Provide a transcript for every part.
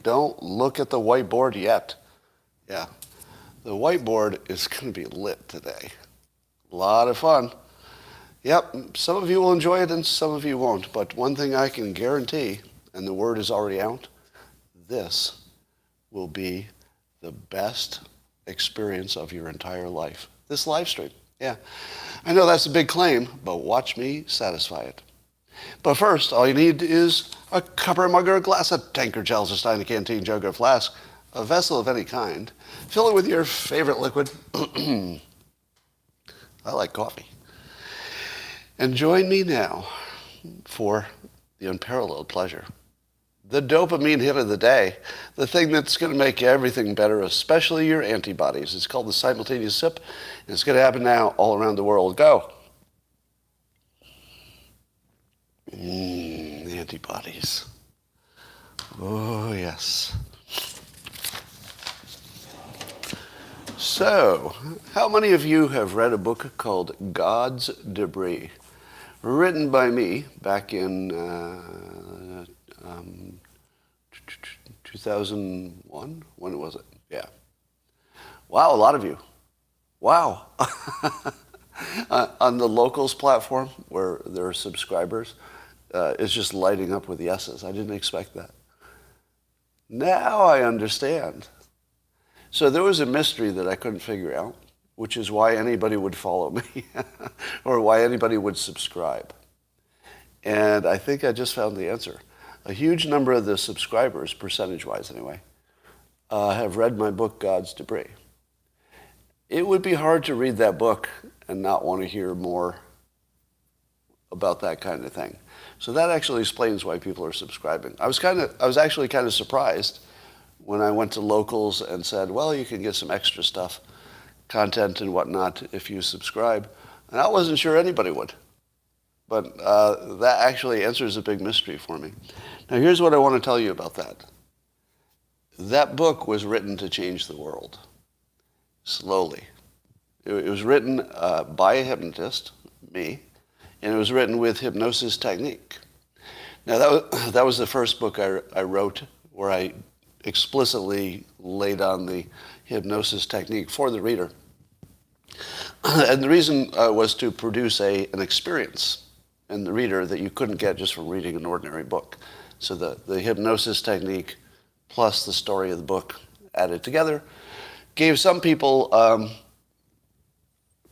Don't look at the whiteboard yet. Yeah, the whiteboard is going to be lit today. A lot of fun. Yep, some of you will enjoy it and some of you won't. But one thing I can guarantee, and the word is already out, this will be the best experience of your entire life. This live stream. Yeah. I know that's a big claim, but watch me satisfy it. But first, all you need is a cup or a mug or a glass, a tankard, chalice, a stein, a canteen, jug or flask, a vessel of any kind. Fill it with your favorite liquid. I like coffee. And join me now for the unparalleled pleasure. The dopamine hit of the day, the thing that's going to make everything better, especially your antibodies. It's called the simultaneous sip, and it's going to happen now all around the world. Go. The antibodies. Oh, yes. So, how many of you have read a book called God's Debris? Written by me back in 2001? When was it? Yeah. Wow, a lot of you. Wow. On the Locals platform, where there are subscribers, it's just lighting up with yeses. I didn't expect that. Now I understand. So there was a mystery that I couldn't figure out, which is why anybody would follow me or why anybody would subscribe. And I think I just found the answer. A huge number of the subscribers, percentage-wise anyway, have read my book, God's Debris. It would be hard to read that book and not want to hear more about that kind of thing. So that actually explains why people are subscribing. I was actually kind of surprised when I went to Locals and said, well, you can get some extra stuff, content and whatnot, if you subscribe. And I wasn't sure anybody would. But that actually answers a big mystery for me. Now, here's what I want to tell you about that. That book was written to change the world, slowly. It was written by a hypnotist, me, and it was written with hypnosis technique. Now, that was the first book I wrote where I explicitly laid on the hypnosis technique for the reader. And the reason was to produce an experience in the reader that you couldn't get just from reading an ordinary book. So the hypnosis technique plus the story of the book added together gave some people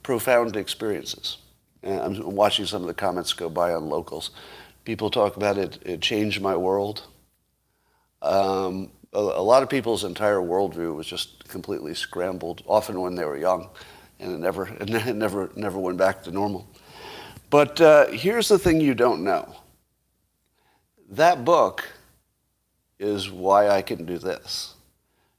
profound experiences. And I'm watching some of the comments go by on Locals. People talk about it changed my world. A lot of people's entire worldview was just completely scrambled, often when they were young, and it never went back to normal. But here's the thing you don't know. That book is why I can do this.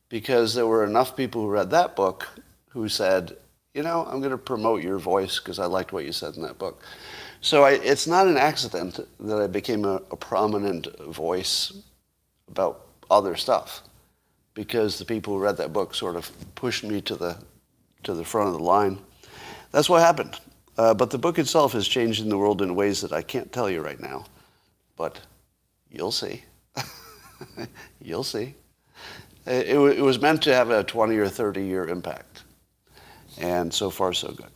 Because there were enough people who read that book who said, you know, I'm going to promote your voice because I liked what you said in that book. So it's not an accident that I became a prominent voice about other stuff, because the people who read that book sort of pushed me to the front of the line. That's what happened. But the book itself is changing the world in ways that I can't tell you right now. But you'll see. You'll see. It was meant to have a 20 or 30-year impact. And so far, so good.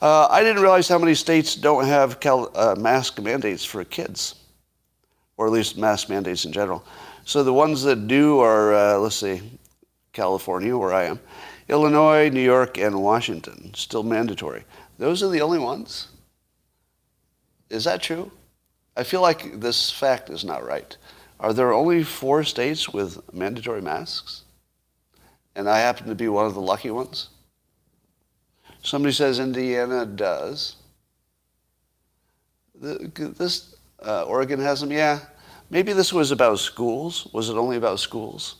I didn't realize how many states don't have mask mandates for kids, or at least mask mandates in general. So the ones that do are, let's see, California, where I am, Illinois, New York, and Washington, still mandatory. Those are the only ones? Is that true? I feel like this fact is not right. Are there only 4 states with mandatory masks? And I happen to be one of the lucky ones? Somebody says Indiana does. Oregon has them, yeah. Maybe this was about schools. Was it only about schools?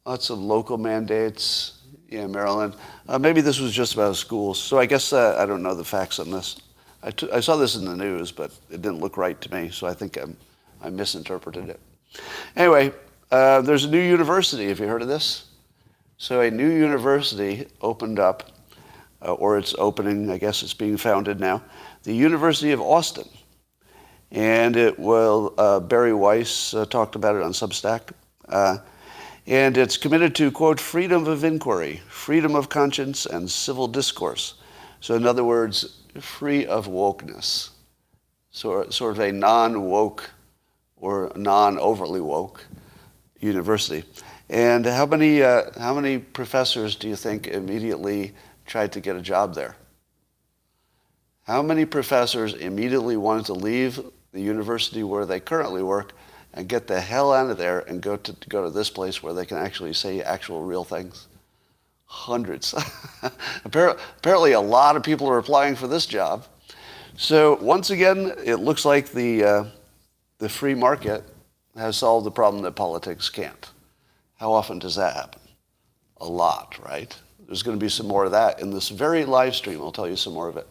Lots of local mandates. Yeah, Maryland. Maybe this was just about schools. So I guess I don't know the facts on this. I saw this in the news, but it didn't look right to me, so I think I misinterpreted it. Anyway, there's a new university. Have you heard of this? So a new university opened up or it's opening, I guess it's being founded now, the University of Austin. And it will, Barry Weiss talked about it on Substack. And it's committed to, quote, freedom of inquiry, freedom of conscience, and civil discourse. So in other words, free of wokeness. So, sort of a non-woke or non-overly woke university. And how many professors do you think immediately tried to get a job there? How many professors immediately wanted to leave the university where they currently work and get the hell out of there and go to this place where they can actually say actual real things? Hundreds. Apparently a lot of people are applying for this job. So once again, it looks like the free market has solved the problem that politics can't. How often does that happen? A lot, right? There's going to be some more of that in this very live stream. I'll tell you some more of it.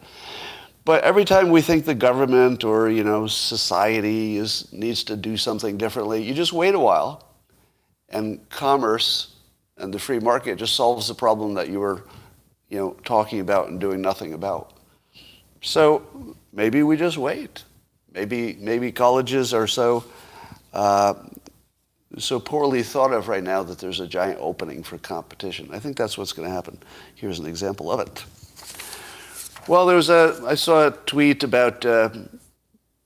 But every time we think the government or, society needs to do something differently, you just wait a while, and commerce and the free market just solves the problem that you were, talking about and doing nothing about. So maybe we just wait. Maybe colleges are so poorly thought of right now that there's a giant opening for competition. I think that's what's going to happen. Here's an example of it. Well, I saw a tweet about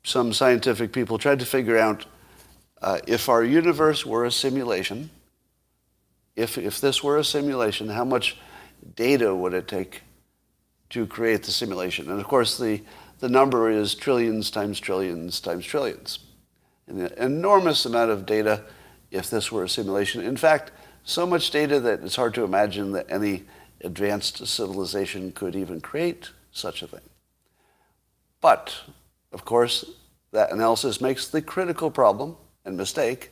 some scientific people tried to figure out if our universe were a simulation, if this were a simulation, how much data would it take to create the simulation? And of course, the number is trillions times trillions times trillions. An enormous amount of data if this were a simulation. In fact, so much data that it's hard to imagine that any advanced civilization could even create such a thing. But, of course, that analysis makes the critical problem and mistake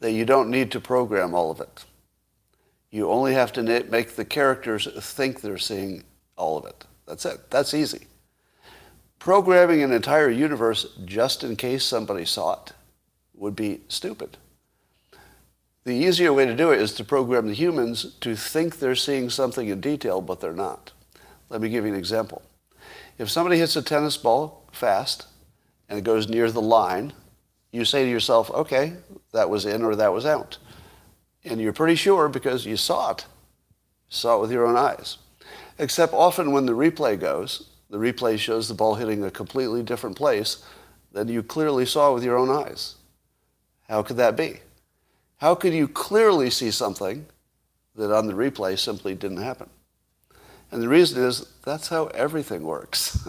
that you don't need to program all of it. You only have to make the characters think they're seeing all of it. That's it. That's easy. Programming an entire universe just in case somebody saw it would be stupid. The easier way to do it is to program the humans to think they're seeing something in detail, but they're not. Let me give you an example. If somebody hits a tennis ball fast and it goes near the line, you say to yourself, okay, that was in or that was out. And you're pretty sure because you saw it. You saw it with your own eyes. Except often when the replay goes, the replay shows the ball hitting a completely different place than you clearly saw with your own eyes. How could that be? How could you clearly see something that on the replay simply didn't happen? And the reason is that's how everything works.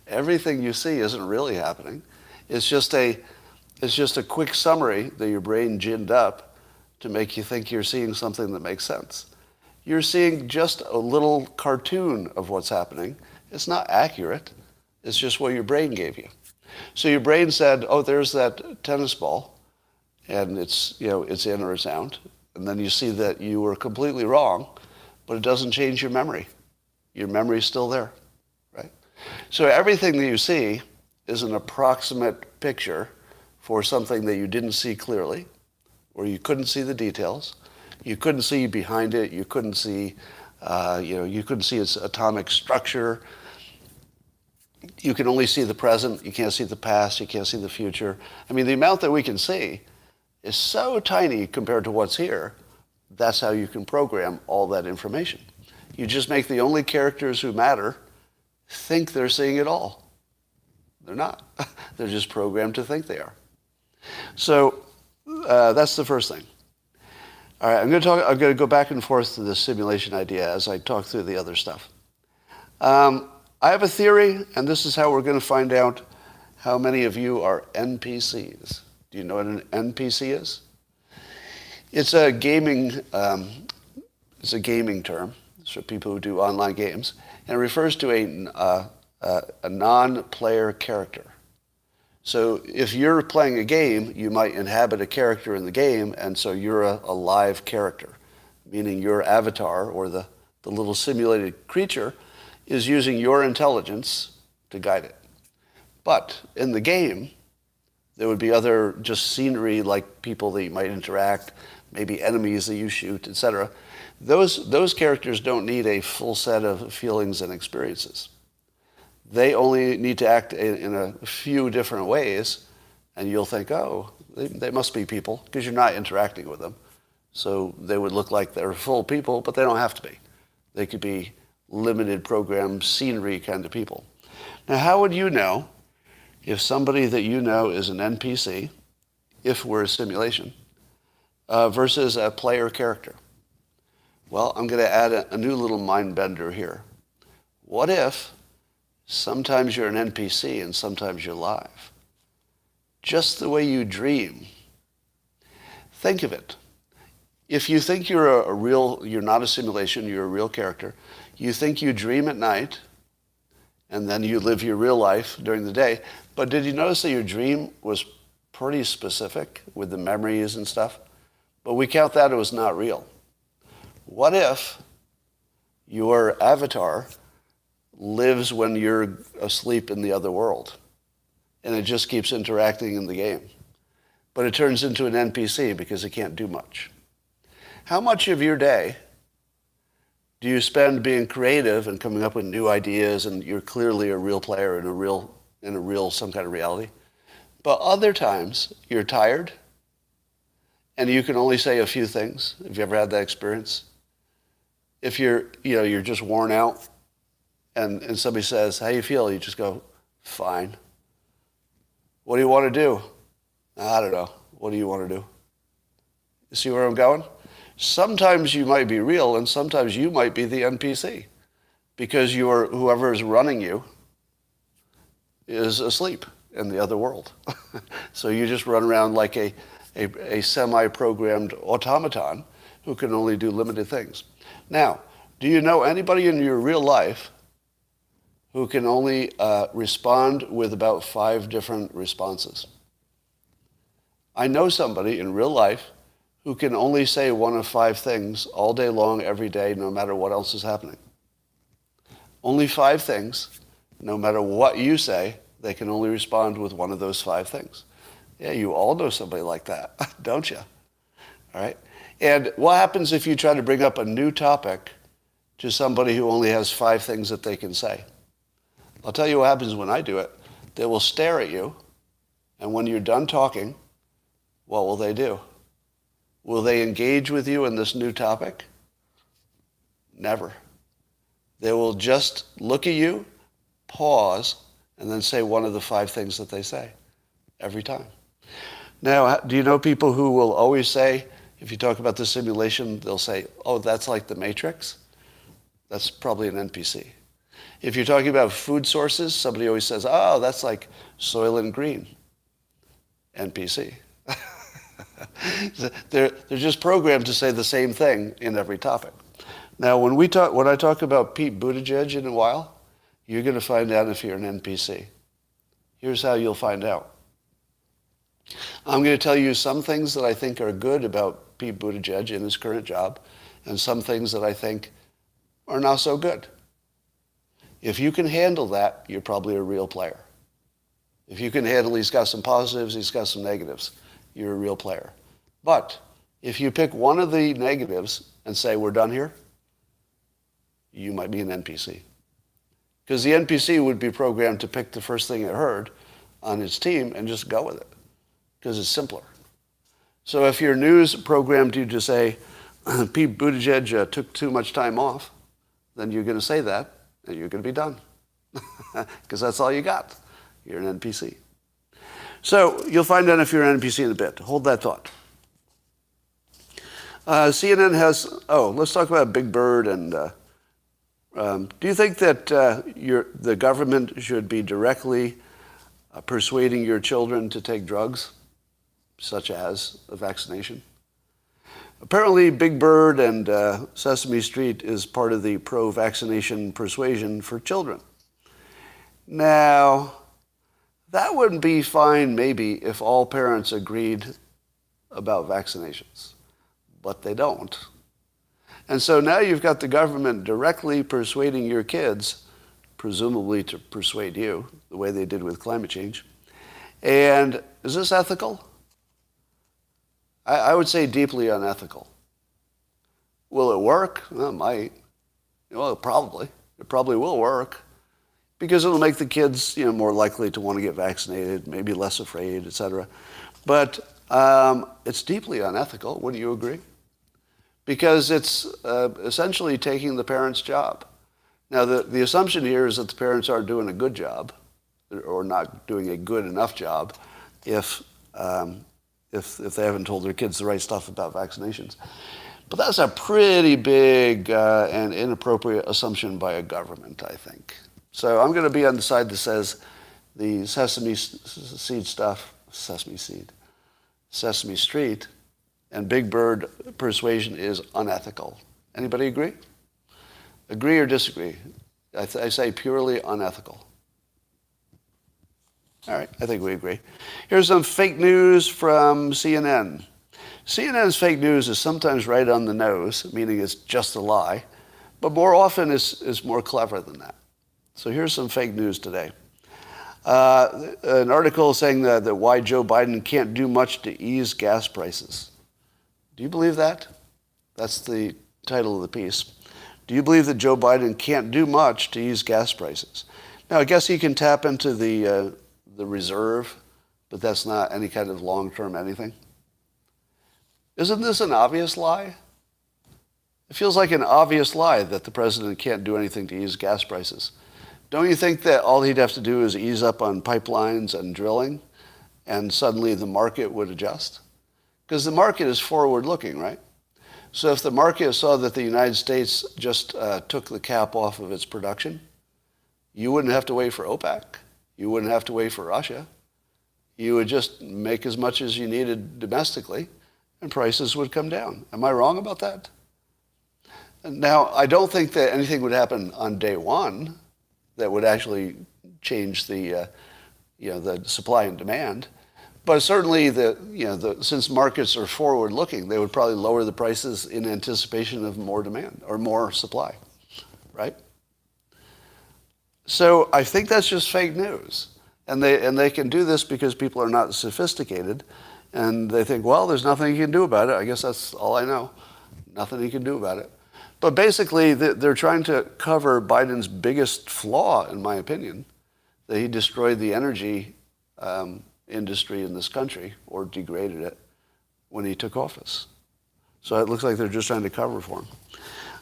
Everything you see isn't really happening. It's just a quick summary that your brain ginned up to make you think you're seeing something that makes sense. You're seeing just a little cartoon of what's happening. It's not accurate. It's just what your brain gave you. So your brain said, oh, there's that tennis ball, and it's in or it's out. And then you see that you were completely wrong, but it doesn't change your memory. Your memory's still there, right? So everything that you see is an approximate picture for something that you didn't see clearly, or you couldn't see the details. You couldn't see behind it. You couldn't see, you couldn't see its atomic structure. You can only see the present. You can't see the past. You can't see the future. I mean, the amount that we can see is so tiny compared to what's here. That's how you can program all that information. You just make the only characters who matter think they're seeing it all. They're not. They're just programmed to think they are. So that's the first thing. All right, I'm going to go back and forth to the simulation idea as I talk through the other stuff. I have a theory, and this is how we're going to find out how many of you are NPCs. Do you know what an NPC is? It's a gaming term. It's for people who do online games, and it refers to a non-player character. So if you're playing a game, you might inhabit a character in the game, and so you're a live character, meaning your avatar or the little simulated creature is using your intelligence to guide it. But in the game, there would be other just scenery like people that you might interact, maybe enemies that you shoot, etc. Those characters don't need a full set of feelings and experiences. They only need to act in a few different ways, and you'll think, oh, they must be people, because you're not interacting with them. So they would look like they're full people, but they don't have to be. They could be limited program scenery kind of people. Now, how would you know if somebody that you know is an NPC, if we're a simulation, versus a player character? Well, I'm going to add a new little mind bender here. What if sometimes you're an NPC and sometimes you're live? Just the way you dream. Think of it. If you think you're not a simulation, you're a real character, you think you dream at night, and then you live your real life during the day. But did you notice that your dream was pretty specific with the memories and stuff? But we count that as not real. What if your avatar lives when you're asleep in the other world, and it just keeps interacting in the game? But it turns into an NPC because it can't do much. How much of your day do you spend being creative and coming up with new ideas, and you're clearly a real player in a real some kind of reality? But other times you're tired and you can only say a few things. Have you ever had that experience? If you're just worn out and somebody says, how you feel? You just go, fine. What do you want to do? I don't know. What do you want to do? You see where I'm going? Sometimes you might be real, and sometimes you might be the NPC, because whoever is running you is asleep in the other world. So you just run around like a semi-programmed automaton who can only do limited things. Now, do you know anybody in your real life who can only respond with about 5 different responses? I know somebody in real life who can only say one of 5 things all day long, every day, no matter what else is happening. Only 5 things. No matter what you say, they can only respond with one of those 5 things. Yeah, you all know somebody like that, don't you? All right? And what happens if you try to bring up a new topic to somebody who only has 5 things that they can say? I'll tell you what happens when I do it. They will stare at you, and when you're done talking, what will they do? Will they engage with you in this new topic? Never. They will just look at you, pause, and then say one of the 5 things that they say every time. Now, do you know people who will always say, if you talk about the simulation, they'll say, oh, that's like the Matrix? That's probably an NPC. If you're talking about food sources, somebody always says, oh, that's like Soylent Green. NPC. They're just programmed to say the same thing in every topic. Now, when I talk about Pete Buttigieg in a while, you're going to find out if you're an NPC. Here's how you'll find out. I'm going to tell you some things that I think are good about Pete Buttigieg in his current job, and some things that I think are not so good. If you can handle that, you're probably a real player. If you can handle, he's got some positives, he's got some negatives, you're a real player. But if you pick one of the negatives and say, we're done here, you might be an NPC. Because the NPC would be programmed to pick the first thing it heard on its team and just go with it, because it's simpler. So if your news programmed you to say, Pete Buttigieg took too much time off, then you're going to say that, and you're going to be done. Because that's all you got. You're an NPC. So you'll find out if you're an NPC in a bit. Hold that thought. CNN has, let's talk about Big Bird. And do you think that the government should be directly persuading your children to take drugs, such as a vaccination? Apparently, Big Bird and Sesame Street is part of the pro-vaccination persuasion for children. Now, that would be fine maybe if all parents agreed about vaccinations, but they don't. And so now you've got the government directly persuading your kids, presumably to persuade you, the way they did with climate change. And is this ethical? I would say deeply unethical. Will it work? Well, it might. Well, probably. It probably will work because it'll make the kids, more likely to want to get vaccinated, maybe less afraid, etc. But it's deeply unethical. Wouldn't you agree? Because it's essentially taking the parents' job. Now, the assumption here is that the parents aren't doing a good job or not doing a good enough job if they haven't told their kids the right stuff about vaccinations. But that's a pretty big and inappropriate assumption by a government, I think. So I'm going to be on the side that says the Sesame Street, and Big Bird persuasion is unethical. Anybody agree? Agree or disagree? I say purely unethical. All right, I think we agree. Here's some fake news from CNN. CNN's fake news is sometimes right on the nose, meaning it's just a lie, but more often is more clever than that. So here's some fake news today. An article saying that why Joe Biden can't do much to ease gas prices. Do you believe that? That's the title of the piece. Do you believe that Joe Biden can't do much to ease gas prices? Now, I guess he can tap into the reserve, but that's not any kind of long-term anything. Isn't this an obvious lie? It feels like an obvious lie that the president can't do anything to ease gas prices. Don't you think that all he'd have to do is ease up on pipelines and drilling, and suddenly the market would adjust? Because the market is forward-looking, right? So if the market saw that the United States just took the cap off of its production, you wouldn't have to wait for OPEC. You wouldn't have to wait for Russia. You would just make as much as you needed domestically, and prices would come down. Am I wrong about that? Now, I don't think that anything would happen on day one that would actually change the supply and demand. But certainly, since markets are forward-looking, they would probably lower the prices in anticipation of more demand or more supply, right? So I think that's just fake news, and they can do this because people are not sophisticated, and they think, well, there's nothing you can do about it. I guess that's all I know. Nothing you can do about it. But basically, they're trying to cover Biden's biggest flaw, in my opinion, that he destroyed the energy industry in this country, or degraded it, when he took office. So it looks like they're just trying to cover for him.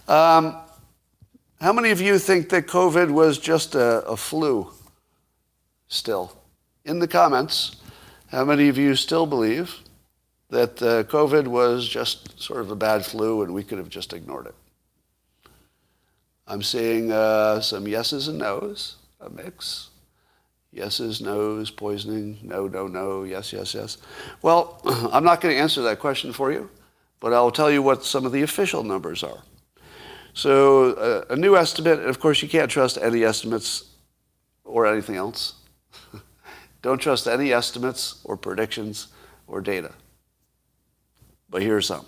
How many of you think that COVID was just a flu still? In the comments, how many of you still believe that COVID was just sort of a bad flu and we could have just ignored it? I'm seeing some yeses and nos, a mix. Yeses, nos, poisoning, no, yes, yes, yes. Well, I'm not going to answer that question for you, but I'll tell you what some of the official numbers are. So a new estimate, of course, you can't trust any estimates or anything else. Don't trust any estimates or predictions or data. But here are some.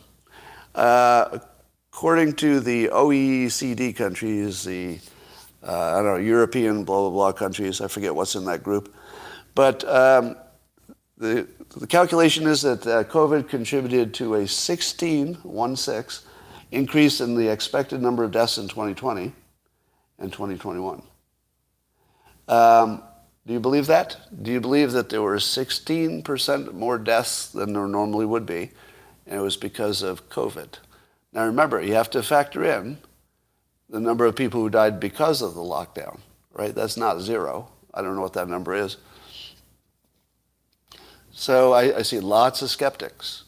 According to the OECD countries, the European blah, blah, blah countries, I forget what's in that group. But the calculation is that COVID contributed to a 16 increase in the expected number of deaths in 2020 and 2021. Do you believe that? Do you believe that there were 16% more deaths than there normally would be, and it was because of COVID? Now remember, you have to factor in the number of people who died because of the lockdown, right? That's not zero. I don't know what that number is. So I see lots of skeptics.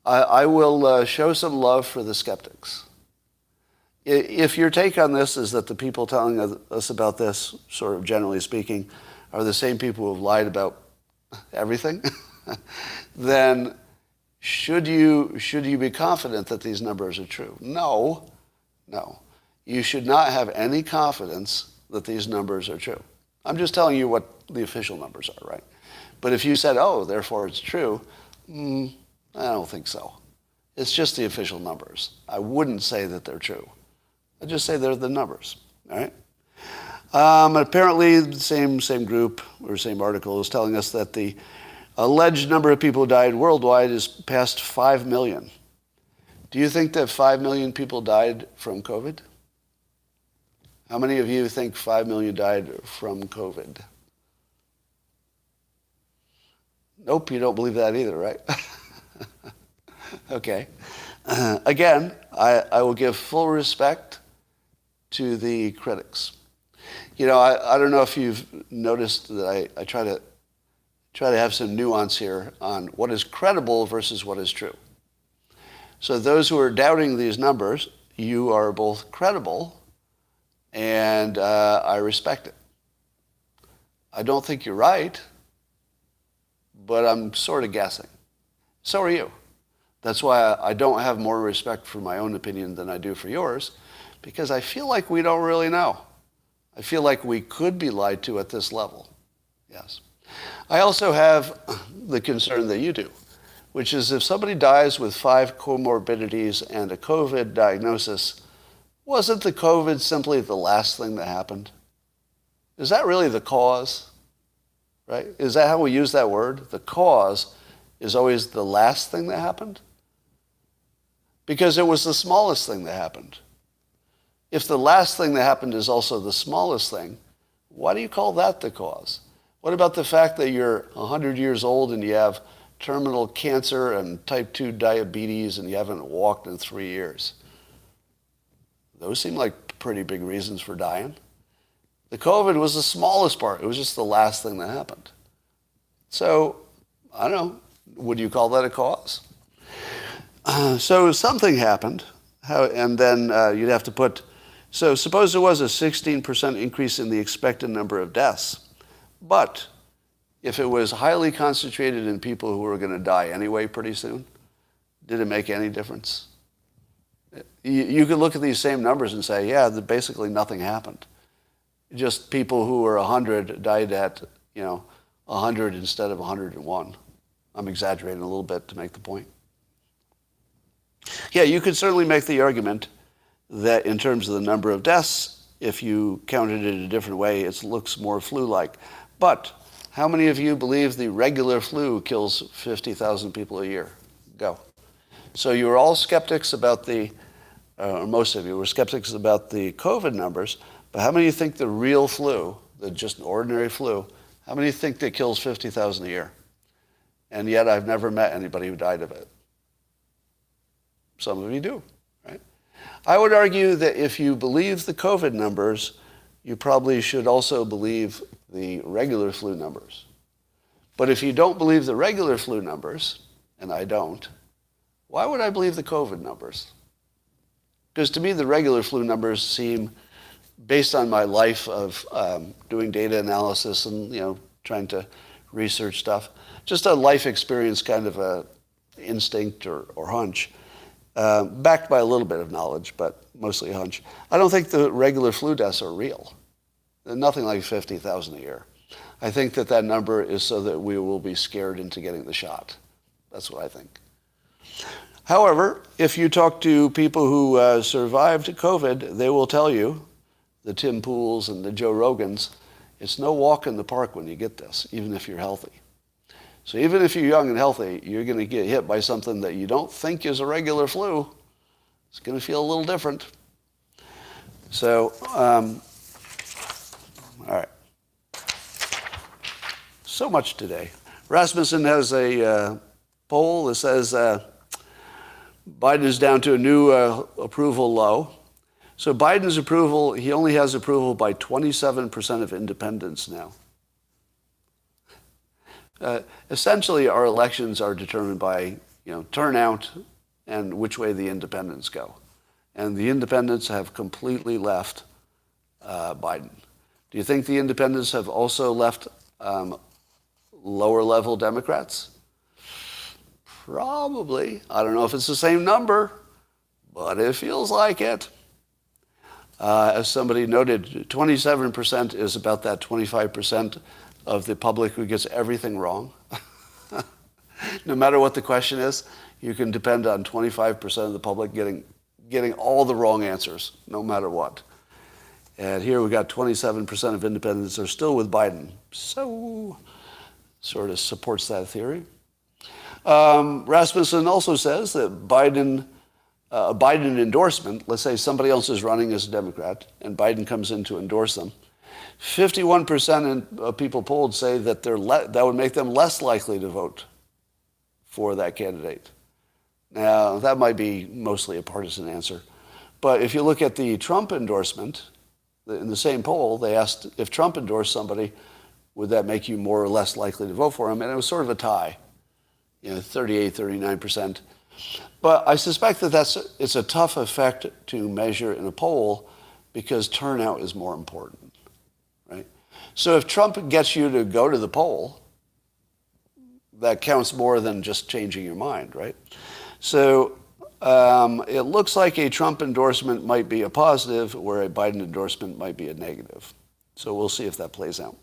I will show some love for the skeptics. If your take on this is that the people telling us about this, sort of generally speaking, are the same people who have lied about everything, then should you be confident that these numbers are true? No. You should not have any confidence that these numbers are true. I'm just telling you what the official numbers are, right? But if you said, oh, therefore it's true, I don't think so. It's just the official numbers. I wouldn't say that they're true. I'd just say they're the numbers, all right? Apparently, the same group or same article is telling us that the Alleged number of people who died worldwide is past 5 million. Do you think that 5 million people died from COVID? How many of you think 5 million died from COVID? Nope, you don't believe that either, right? Okay. Again, I will give full respect to the critics. You know, I don't know if you've noticed that I try to have some nuance here on what is credible versus what is true. So those who are doubting these numbers, you are both credible and I respect it. I don't think you're right, but I'm sort of guessing. So are you. That's why I don't have more respect for my own opinion than I do for yours, because I feel like we don't really know. I feel like we could be lied to at this level. Yes. I also have the concern that you do, which is if somebody dies with 5 comorbidities and a COVID diagnosis, wasn't the COVID simply the last thing that happened? Is that really the cause? Right? Is that how we use that word? The cause is always the last thing that happened? Because it was the smallest thing that happened. If the last thing that happened is also the smallest thing, why do you call that the cause? What about the fact that you're 100 years old and you have terminal cancer and type 2 diabetes and you haven't walked in 3 years? Those seem like pretty big reasons for dying. The COVID was the smallest part. It was just the last thing that happened. So, I don't know, would you call that a cause? So something happened, and then you'd have to put, so suppose there was a 16% increase in the expected number of deaths, but if it was highly concentrated in people who were going to die anyway pretty soon, did it make any difference? You could look at these same numbers and say, yeah, basically nothing happened. Just people who were 100 died at, 100 instead of 101. I'm exaggerating a little bit to make the point. Yeah, you could certainly make the argument that in terms of the number of deaths, if you counted it a different way, it looks more flu-like. But how many of you believe the regular flu kills 50,000 people a year? Go. So you were all skeptics about or most of you were skeptics about the COVID numbers, but how many of you think the real flu, the just ordinary flu, how many think that kills 50,000 a year? And yet I've never met anybody who died of it. Some of you do, right? I would argue that if you believe the COVID numbers, you probably should also believe the regular flu numbers. But if you don't believe the regular flu numbers, and I don't, why would I believe the COVID numbers? Because to me, the regular flu numbers seem, based on my life of doing data analysis and trying to research stuff, just a life experience kind of a instinct or hunch, backed by a little bit of knowledge, but mostly a hunch. I don't think the regular flu deaths are real. They're nothing like 50,000 a year. I think that number is so that we will be scared into getting the shot. That's what I think. However, if you talk to people who survived COVID, they will tell you, the Tim Pools and the Joe Rogans, it's no walk in the park when you get this, even if you're healthy. So even if you're young and healthy, you're going to get hit by something that you don't think is a regular flu. It's going to feel a little different. So, all right. So much today. Rasmussen has a poll that says Biden is down to a new approval low. So Biden's approval, he only has approval by 27% of independents now. Essentially, our elections are determined by turnout and which way the independents go. And the independents have completely left Biden. Do you think the independents have also left lower-level Democrats? Probably. I don't know if it's the same number, but it feels like it. As somebody noted, 27% is about that 25% of the public who gets everything wrong. No matter what the question is, you can depend on 25% of the public getting all the wrong answers, no matter what. And here we got 27% of independents are still with Biden. So sort of supports that theory. Rasmussen also says that Biden endorsement, let's say somebody else is running as a Democrat and Biden comes in to endorse them, 51% of people polled say that that would make them less likely to vote for that candidate. Now, that might be mostly a partisan answer. But if you look at the Trump endorsement, in the same poll, they asked if Trump endorsed somebody, would that make you more or less likely to vote for him? And it was sort of a tie, 38, 39%. But I suspect that it's a tough effect to measure in a poll because turnout is more important, right? So if Trump gets you to go to the poll, that counts more than just changing your mind, right? So it looks like a Trump endorsement might be a positive, where a Biden endorsement might be a negative. So we'll see if that plays out.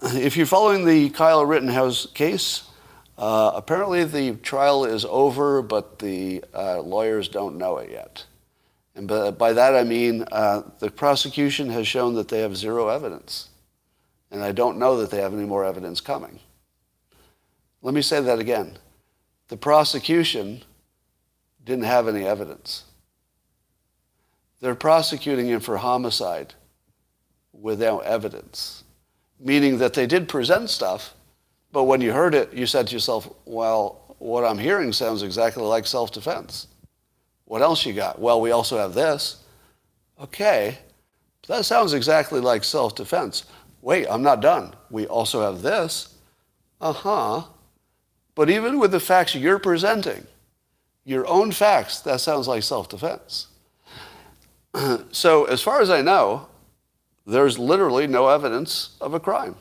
If you're following the Kyle Rittenhouse case, apparently the trial is over, but the lawyers don't know it yet. And by that I mean the prosecution has shown that they have zero evidence. And I don't know that they have any more evidence coming. Let me say that again. The prosecution didn't have any evidence. They're prosecuting him for homicide without evidence, meaning that they did present stuff, but when you heard it, you said to yourself, well, what I'm hearing sounds exactly like self-defense. What else you got? Well, we also have this. Okay, that sounds exactly like self-defense. Wait, I'm not done. We also have this. Uh-huh. But even with the facts you're presenting, your own facts, that sounds like self-defense. So as far as I know, there's literally no evidence of a crime.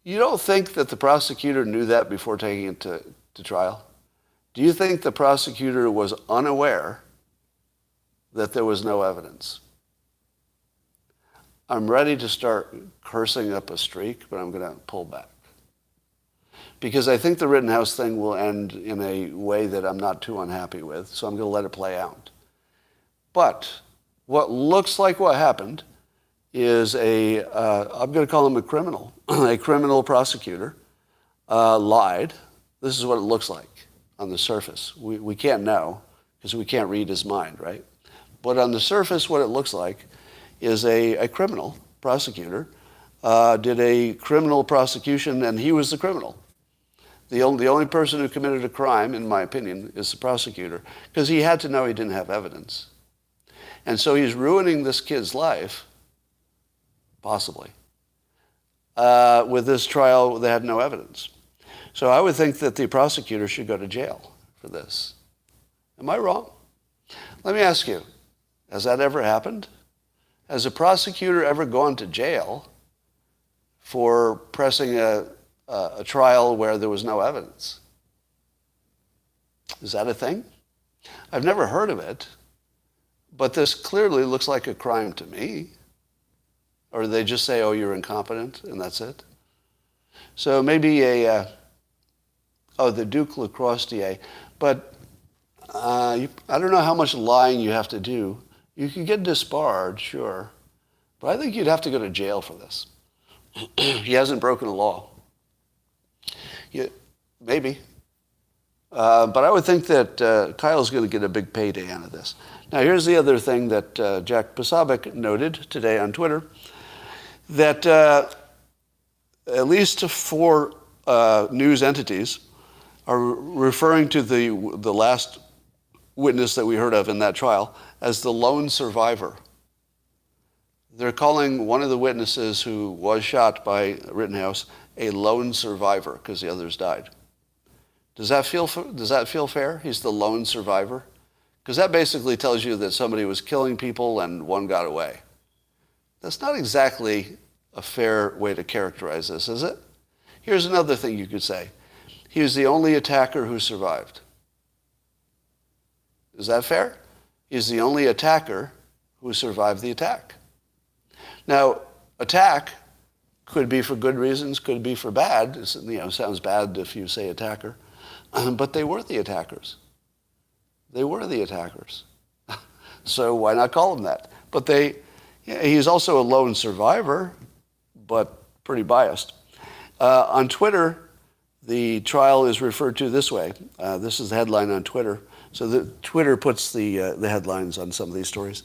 You don't think that the prosecutor knew that before taking it to trial? Do you think the prosecutor was unaware that there was no evidence? I'm ready to start cursing up a streak, but I'm going to pull back. Because I think the Rittenhouse thing will end in a way that I'm not too unhappy with, so I'm going to let it play out. But what looks like what happened is I'm going to call him a criminal. A criminal prosecutor lied. This is what it looks like on the surface. We can't know because we can't read his mind, right? But on the surface, what it looks like is a criminal prosecutor did a criminal prosecution, and he was the criminal. The only person who committed a crime, in my opinion, is the prosecutor, because he had to know he didn't have evidence. And so he's ruining this kid's life, possibly, with this trial that had no evidence. So I would think that the prosecutor should go to jail for this. Am I wrong? Let me ask you, has that ever happened? Has a prosecutor ever gone to jail for pressing a trial where there was no evidence? Is that a thing? I've never heard of it, but this clearly looks like a crime to me. Or they just say, oh, you're incompetent, and that's it? So maybe the Duke lacrosse DA. But I don't know how much lying you have to do. You can get disbarred, sure. But I think you'd have to go to jail for this. He hasn't broken a law. Maybe. But I would think that Kyle's going to get a big payday out of this. Now, here's the other thing that Jack Posobiec noted today on Twitter, that at least 4 news entities are referring to the last witness that we heard of in that trial as the lone survivor. They're calling one of the witnesses who was shot by Rittenhouse a lone survivor because the others died. Does that feel fair? He's the lone survivor? Because that basically tells you that somebody was killing people and one got away. That's not exactly a fair way to characterize this, is it? Here's another thing you could say. He was the only attacker who survived. Is that fair? He's the only attacker who survived the attack. Now, attack could be for good reasons, could be for bad. It sounds bad if you say attacker. But they were the attackers. They were the attackers. So why not call them that? But he's also a lone survivor, but pretty biased. On Twitter, the trial is referred to this way. This is the headline on Twitter. So Twitter puts the headlines on some of these stories.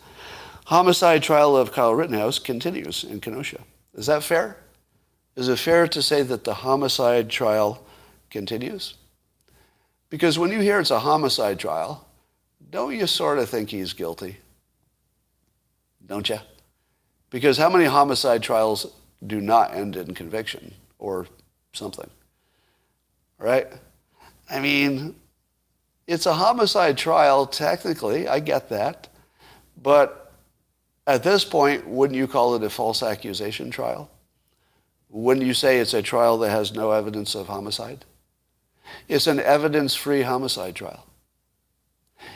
Homicide trial of Kyle Rittenhouse continues in Kenosha. Is that fair? Is it fair to say that the homicide trial continues? Because when you hear it's a homicide trial, don't you sort of think he's guilty? Don't you? Because how many homicide trials do not end in conviction or something? Right? I mean, it's a homicide trial technically, I get that. But at this point, wouldn't you call it a false accusation trial? Wouldn't you say it's a trial that has no evidence of homicide? It's an evidence-free homicide trial.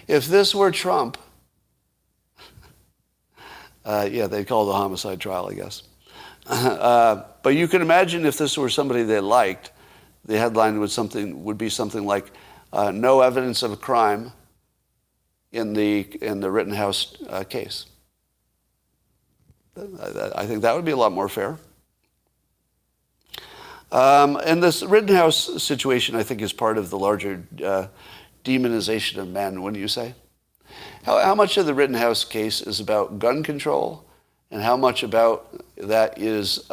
If this were Trump, they'd call it a homicide trial, I guess. But you can imagine if this were somebody they liked, the headline would be something like, no evidence of a crime in the Rittenhouse case. I think that would be a lot more fair. And this Rittenhouse situation, I think, is part of the larger demonization of men, wouldn't you say? How much of the Rittenhouse case is about gun control, and how much about that is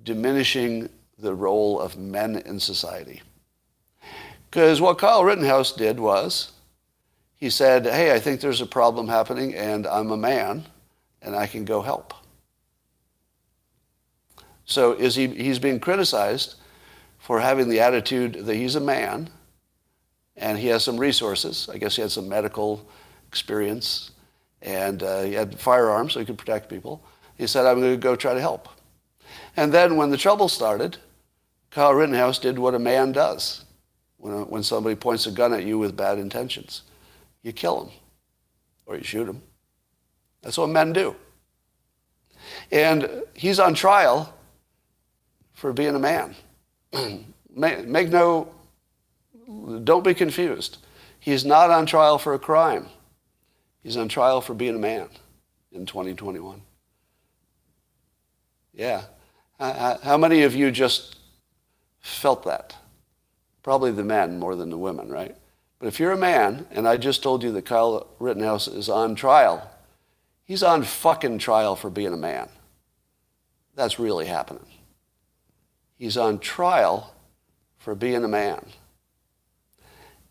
diminishing the role of men in society? Because what Kyle Rittenhouse did was, he said, hey, I think there's a problem happening, and I'm a man, and I can go help. So he's being criticized for having the attitude that he's a man and he has some resources. I guess he had some medical experience and he had firearms so he could protect people. He said, I'm going to go try to help. And then when the trouble started, Kyle Rittenhouse did what a man does when somebody points a gun at you with bad intentions. You kill him or you shoot him. That's what men do. And he's on trial for being a man. Don't be confused. He's not on trial for a crime. He's on trial for being a man in 2021. Yeah. How many of you just felt that? Probably the men more than the women, right? But if you're a man, and I just told you that Kyle Rittenhouse is on trial, he's on fucking trial for being a man. That's really happening. He's on trial for being a man.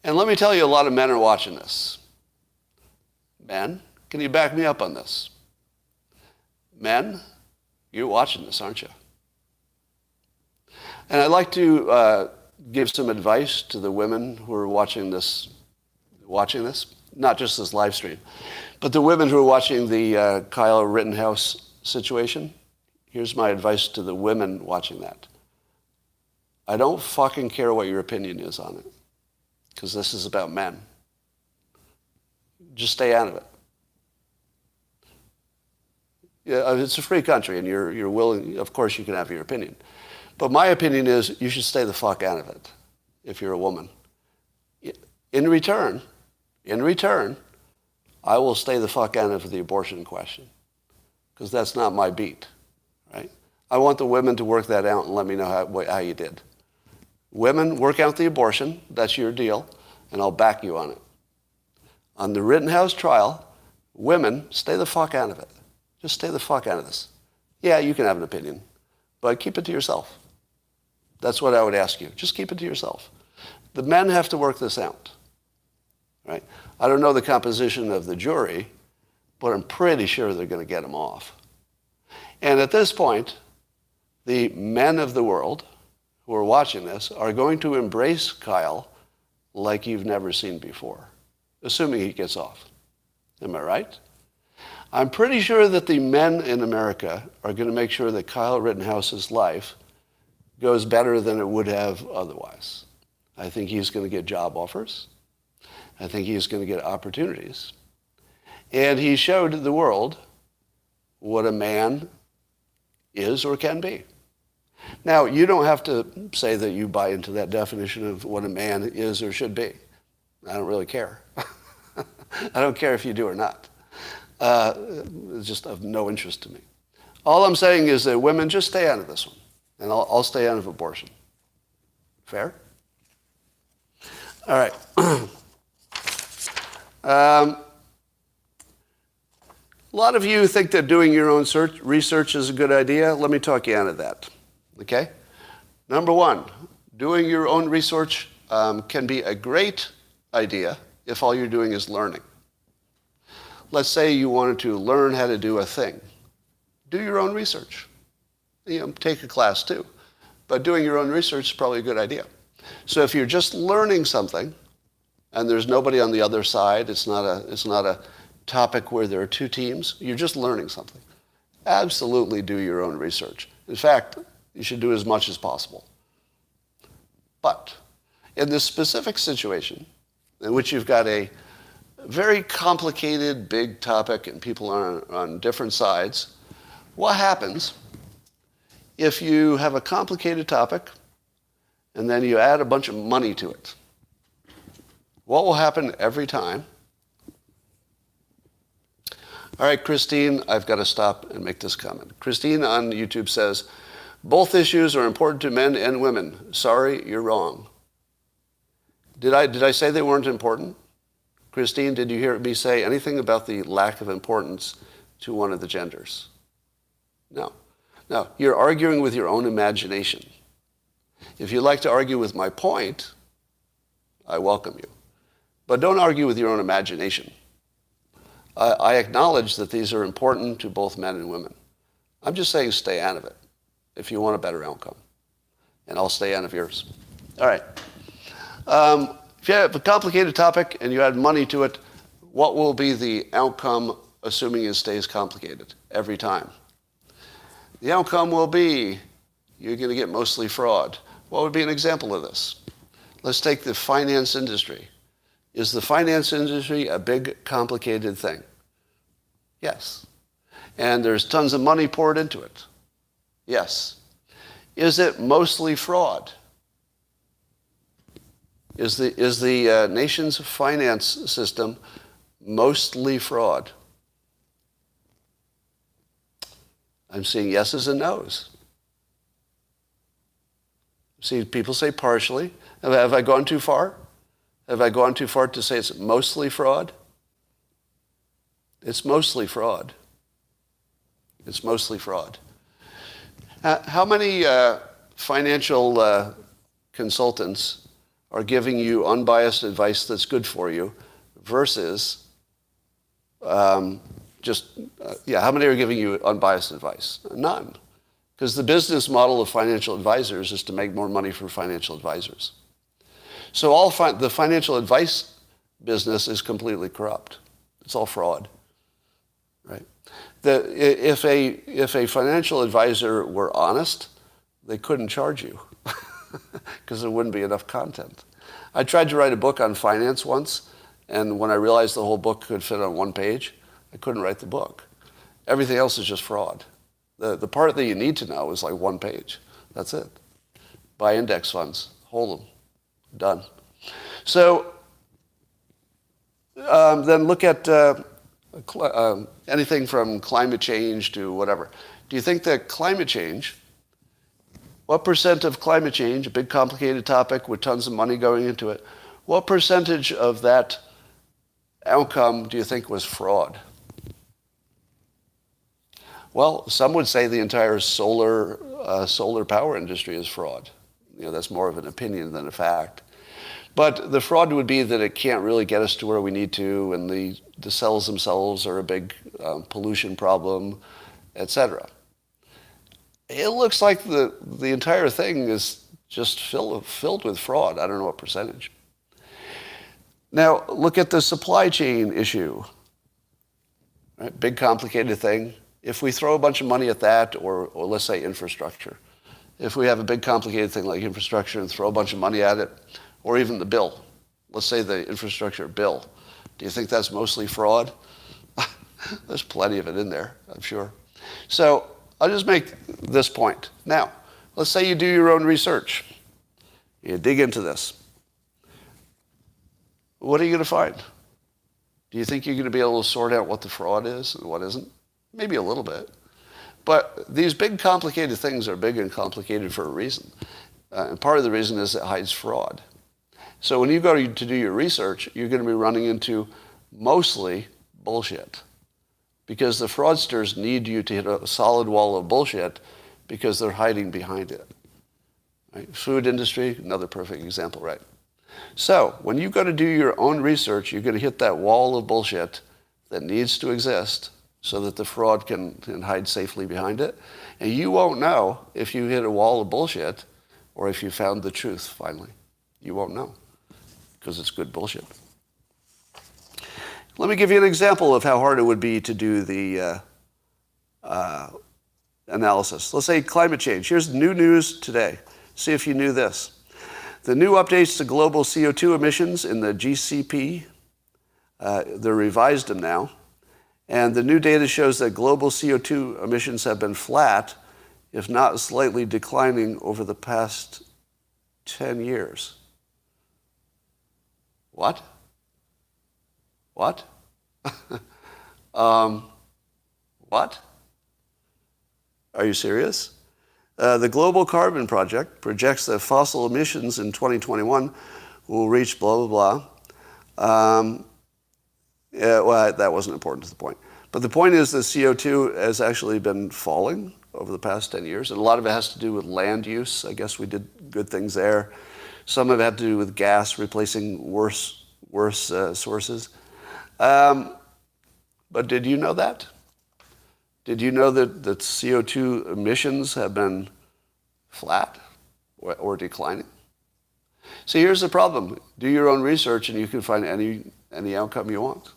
And let me tell you, a lot of men are watching this. Men, can you back me up on this? Men, you're watching this, aren't you? And I'd like to give some advice to the women who are watching this, not just this live stream, but the women who are watching the Kyle Rittenhouse situation. Here's my advice to the women watching that. I don't fucking care what your opinion is on it, because this is about men. Just stay out of it. Yeah, it's a free country, and you're willing. Of course, you can have your opinion, but my opinion is you should stay the fuck out of it. If you're a woman, in return, I will stay the fuck out of the abortion question, because that's not my beat, right? I want the women to work that out and let me know how you did. Women, work out the abortion. That's your deal, and I'll back you on it. On the Rittenhouse trial, women, stay the fuck out of it. Just stay the fuck out of this. Yeah, you can have an opinion, but keep it to yourself. That's what I would ask you. Just keep it to yourself. The men have to work this out, right? I don't know the composition of the jury, but I'm pretty sure they're going to get them off. And at this point, the men of the world who are watching this are going to embrace Kyle like you've never seen before, assuming he gets off. Am I right? I'm pretty sure that the men in America are going to make sure that Kyle Rittenhouse's life goes better than it would have otherwise. I think he's going to get job offers. I think he's going to get opportunities. And he showed the world what a man is or can be. Now, you don't have to say that you buy into that definition of what a man is or should be. I don't really care. I don't care if you do or not. It's just of no interest to me. All I'm saying is that women, just stay out of this one. And I'll stay out of abortion. Fair? All right. A lot of you think that doing your own research is a good idea. Let me talk you out of that. Okay? Number one, doing your own research can be a great idea if all you're doing is learning. Let's say you wanted to learn how to do a thing. Do your own research. Take a class too. But doing your own research is probably a good idea. So if you're just learning something and there's nobody on the other side, it's not a topic where there are two teams, you're just learning something. Absolutely do your own research. In fact, you should do as much as possible. But in this specific situation in which you've got a very complicated, big topic and people are on different sides, what happens if you have a complicated topic and then you add a bunch of money to it? What will happen every time? All right, Christine, I've got to stop and make this comment. Christine on YouTube says, both issues are important to men and women. Sorry, you're wrong. Did I say they weren't important? Christine, did you hear me say anything about the lack of importance to one of the genders? No. No, you're arguing with your own imagination. If you'd like to argue with my point, I welcome you. But don't argue with your own imagination. I acknowledge that these are important to both men and women. I'm just saying stay out of it if you want a better outcome. And I'll stay out of yours. All right. If you have a complicated topic and you add money to it, what will be the outcome, assuming it stays complicated every time? The outcome will be you're going to get mostly fraud. What would be an example of this? Let's take the finance industry. Is the finance industry a big, complicated thing? Yes. And there's tons of money poured into it? Yes. Is it mostly fraud? Is the nation's finance system mostly fraud? I'm seeing yeses and nos. See, people say partially. Have I gone too far? Have I gone too far to say it's mostly fraud? It's mostly fraud. It's mostly fraud. How many financial consultants are giving you unbiased advice that's good for you versus how many are giving you unbiased advice? None. Because the business model of financial advisors is to make more money for financial advisors. So the financial advice business is completely corrupt. It's all fraud, right? If a financial advisor were honest, they couldn't charge you because there wouldn't be enough content. I tried to write a book on finance once, and when I realized the whole book could fit on one page, I couldn't write the book. Everything else is just fraud. The part that you need to know is like one page. That's it. Buy index funds. Hold them. Done. So then look at anything from climate change to whatever. Do you think that climate change, what percent of climate change, a big complicated topic with tons of money going into it, what percentage of that outcome do you think was fraud? Well, some would say the entire solar power industry is fraud. That's more of an opinion than a fact. But the fraud would be that it can't really get us to where we need to, and the cells themselves are a big pollution problem, etc. It looks like the entire thing is just filled with fraud. I don't know what percentage. Now, look at the supply chain issue. Right? Big, complicated thing. If we throw a bunch of money at that, or let's say infrastructure, if we have a big, complicated thing like infrastructure and throw a bunch of money at it, or even the bill, let's say the infrastructure bill, do you think that's mostly fraud? There's plenty of it in there, I'm sure. So I'll just make this point. Now, let's say you do your own research. You dig into this. What are you going to find? Do you think you're going to be able to sort out what the fraud is and what isn't? Maybe a little bit. But these big complicated things are big and complicated for a reason. And part of the reason is it hides fraud. So when you go to do your research, you're going to be running into mostly bullshit. Because the fraudsters need you to hit a solid wall of bullshit because they're hiding behind it. Right? Food industry, another perfect example, right? So when you go to do your own research, you're going to hit that wall of bullshit that needs to exist so that the fraud can hide safely behind it. And you won't know if you hit a wall of bullshit or if you found the truth finally. You won't know because it's good bullshit. Let me give you an example of how hard it would be to do the analysis. Let's say climate change. Here's new news today. See if you knew this. The new updates to global CO2 emissions in the GCP, they're revised them now. And the new data shows that global CO2 emissions have been flat, if not slightly declining over the past 10 years. What? What? What? Are you serious? The Global Carbon Project projects that fossil emissions in 2021 will reach blah, blah, blah. Yeah, well, that wasn't important to the point. But the point is that CO2 has actually been falling over the past 10 years. And a lot of it has to do with land use. I guess we did good things there. Some of it had to do with gas replacing worse sources. But did you know that? Did you know that CO2 emissions have been flat or declining? See, here's the problem. Do your own research and you can find any outcome you want.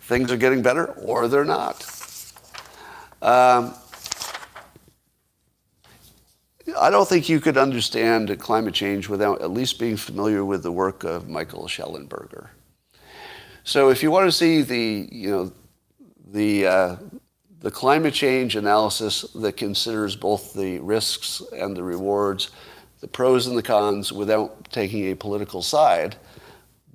Things are getting better or they're not. I don't think you could understand climate change without at least being familiar with the work of Michael Schellenberger. So if you want to see the climate change analysis that considers both the risks and the rewards, the pros and the cons, without taking a political side,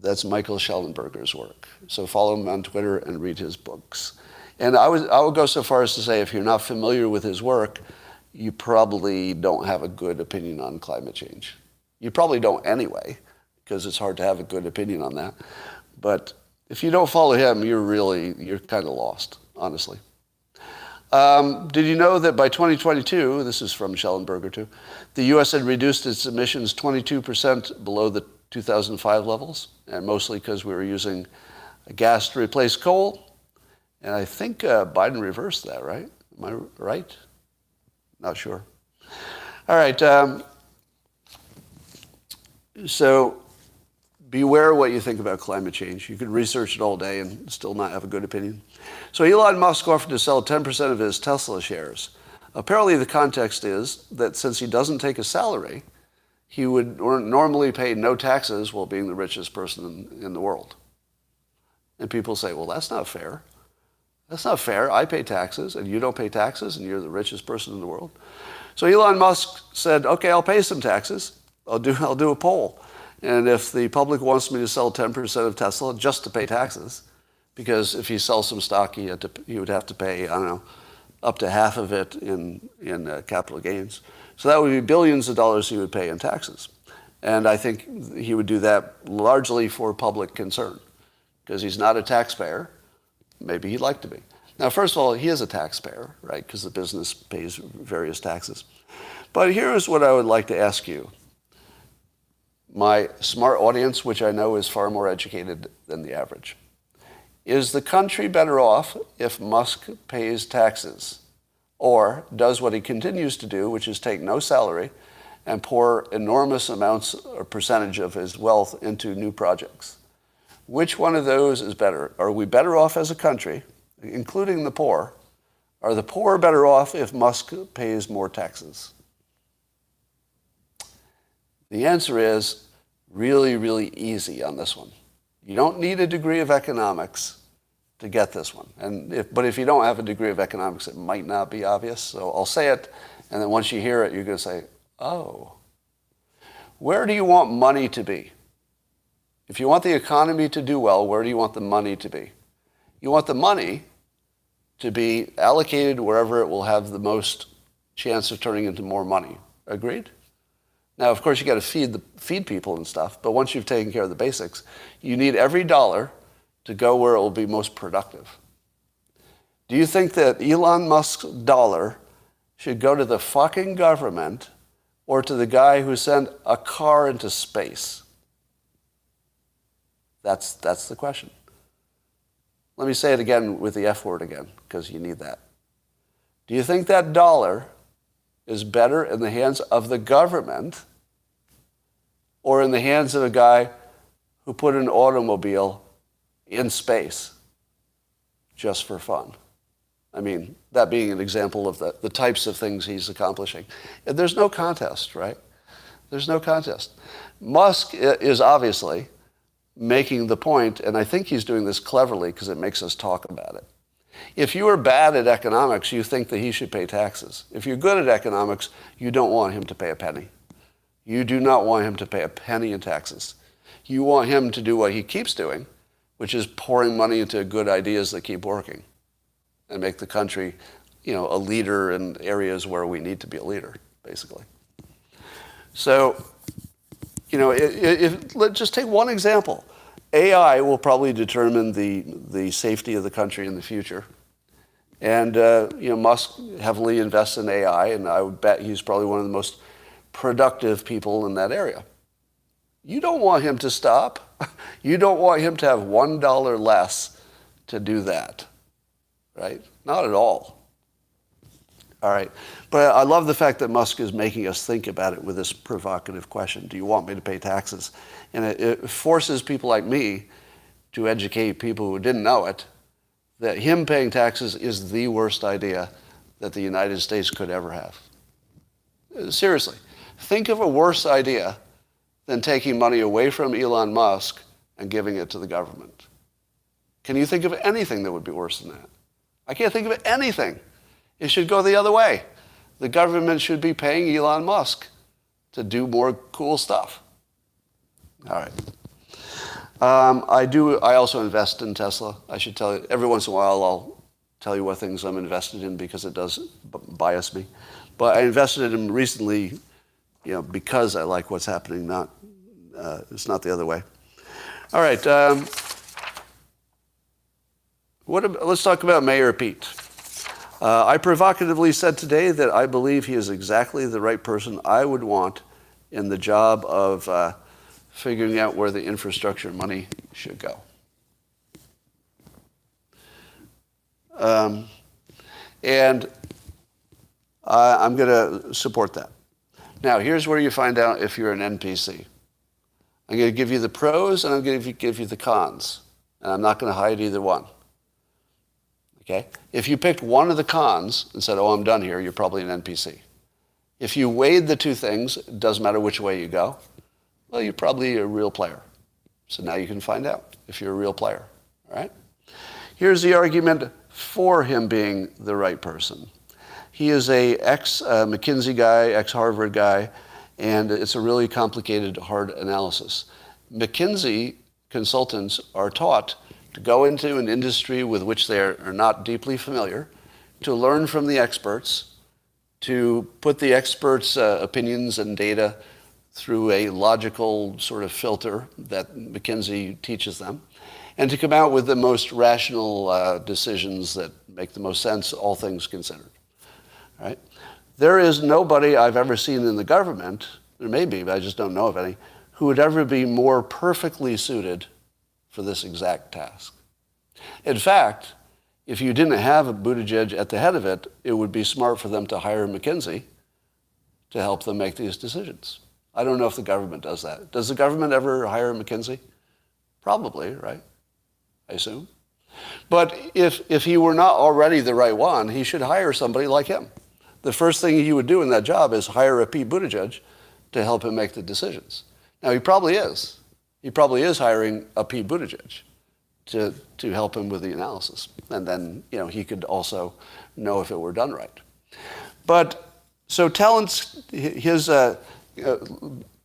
that's Michael Schellenberger's work. So follow him on Twitter and read his books. And I would go so far as to say if you're not familiar with his work, you probably don't have a good opinion on climate change. You probably don't anyway, because it's hard to have a good opinion on that. But if you don't follow him, you're kind of lost, honestly. Did you know that by 2022, this is from Schellenberger too, the U.S. had reduced its emissions 22% below the 2005 levels, and mostly because we were using gas to replace coal. And I think Biden reversed that, right? Am I right? Not sure. All right. So beware what you think about climate change. You could research it all day and still not have a good opinion. So Elon Musk offered to sell 10% of his Tesla shares. Apparently the context is that since he doesn't take a salary, he would normally pay no taxes while being the richest person in the world. And people say, well, that's not fair. That's not fair. I pay taxes and you don't pay taxes and you're the richest person in the world. So Elon Musk said, okay, I'll pay some taxes. I'll do a poll. And if the public wants me to sell 10% of Tesla just to pay taxes, because if he sells some stock, he would have to pay, I don't know, up to half of it in capital gains. So that would be billions of dollars he would pay in taxes. And I think he would do that largely for public concern, because he's not a taxpayer. Maybe he'd like to be. Now, first of all, he is a taxpayer, right, because the business pays various taxes. But here's what I would like to ask you. My smart audience, which I know is far more educated than the average. Is the country better off if Musk pays taxes or does what he continues to do, which is take no salary and pour enormous amounts or percentage of his wealth into new projects? Which one of those is better? Are we better off as a country, including the poor? Are the poor better off if Musk pays more taxes? The answer is really, really easy on this one. You don't need a degree of economics to get this one. But if you don't have a degree of economics, it might not be obvious. So I'll say it, and then once you hear it, you're going to say, oh. Where do you want money to be? If you want the economy to do well, where do you want the money to be? You want the money to be allocated wherever it will have the most chance of turning into more money. Agreed? Now, of course, you got to feed people and stuff, but once you've taken care of the basics, you need every dollar to go where it will be most productive. Do you think that Elon Musk's dollar should go to the fucking government or to the guy who sent a car into space? That's the question. Let me say it again with the F word again, because you need that. Do you think that dollar is better in the hands of the government or in the hands of a guy who put an automobile in space just for fun? I mean, that being an example of the types of things he's accomplishing. And there's no contest, right? There's no contest. Musk is obviously making the point, and I think he's doing this cleverly because it makes us talk about it. If you are bad at economics, you think that he should pay taxes. If you're good at economics, you don't want him to pay a penny. You do not want him to pay a penny in taxes. You want him to do what he keeps doing, which is pouring money into good ideas that keep working and make the country, a leader in areas where we need to be a leader, basically. So, let's just take one example. AI will probably determine the safety of the country in the future. And, Musk heavily invests in AI, and I would bet he's probably one of the most productive people in that area. You don't want him to stop. You don't want him to have $1 less to do that, right? Not at all. All right. But I love the fact that Musk is making us think about it with this provocative question. Do you want me to pay taxes? And it forces people like me to educate people who didn't know it that him paying taxes is the worst idea that the United States could ever have. Seriously. Think of a worse idea than taking money away from Elon Musk and giving it to the government. Can you think of anything that would be worse than that? I can't think of anything. It should go the other way. The government should be paying Elon Musk to do more cool stuff. All right. I also invest in Tesla. I should tell you, every once in a while I'll tell you what things I'm invested in because it does bias me. But I invested in them recently, because I like what's happening, it's not the other way. All right. Let's talk about Mayor Pete. I provocatively said today that I believe he is exactly the right person I would want in the job of figuring out where the infrastructure money should go. And I'm going to support that. Now, here's where you find out if you're an NPC. I'm going to give you the pros and I'm going to give you the cons. And I'm not going to hide either one. Okay? If you picked one of the cons and said, I'm done here, you're probably an NPC. If you weighed the two things, it doesn't matter which way you go, well, you're probably a real player. So now you can find out if you're a real player. All right? Here's the argument for him being the right person. He is a ex-McKinsey guy, ex-Harvard guy, and it's a really complicated, hard analysis. McKinsey consultants are taught to go into an industry with which they are not deeply familiar, to learn from the experts, to put the experts' opinions and data through a logical sort of filter that McKinsey teaches them, and to come out with the most rational decisions that make the most sense, all things considered. Right? There is nobody I've ever seen in the government, there may be, but I just don't know of any, who would ever be more perfectly suited for this exact task. In fact, if you didn't have a Buttigieg at the head of it, it would be smart for them to hire McKinsey to help them make these decisions. I don't know if the government does that. Does the government ever hire McKinsey? Probably, right? I assume. But if he were not already the right one, he should hire somebody like him. The first thing he would do in that job is hire a Pete Buttigieg to help him make the decisions. Now, he probably is. He probably is hiring a Pete Buttigieg to help him with the analysis. And then, he could also know if it were done right. But, so talents,